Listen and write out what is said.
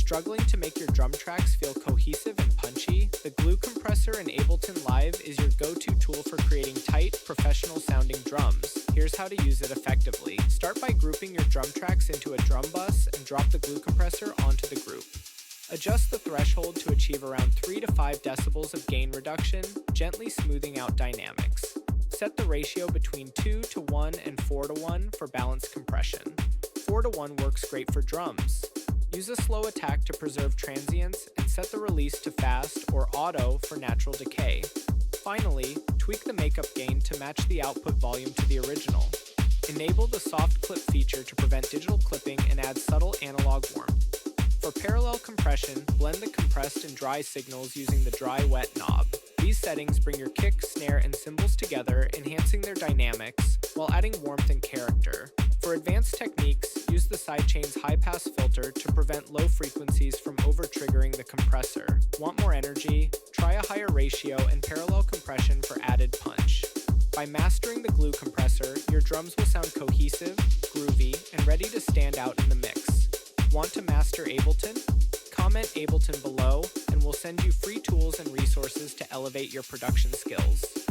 Struggling to make your drum tracks feel cohesive and punchy? The Glue Compressor in Ableton Live is your go-to tool for creating tight, professional-sounding drums. Here's how to use it effectively. Start by grouping your drum tracks into a drum bus and drop the Glue Compressor onto the group. Adjust the threshold to achieve around 3 to 5 decibels of gain reduction, gently smoothing out dynamics. Set the ratio between 2 to 1 and 4 to 1 for balanced compression. 4 to 1 works great for drums. Use a slow attack to preserve transients and set the release to fast or auto for natural decay. Finally, tweak the makeup gain to match the output volume to the original. Enable the soft clip feature to prevent digital clipping and add subtle analog warmth. For parallel compression, blend the compressed and dry signals using the dry-wet knob. These settings bring your kick, snare, and cymbals together, enhancing their dynamics while adding warmth and character. For advanced techniques, use the sidechain's high-pass filter to prevent low frequencies from over-triggering the compressor. Want more energy? Try a higher ratio and parallel compression for added punch. By mastering the Glue Compressor, your drums will sound cohesive, groovy, and ready to stand out in the mix. Want to master Ableton? Comment Ableton below, and we'll send you free tools and resources to elevate your production skills.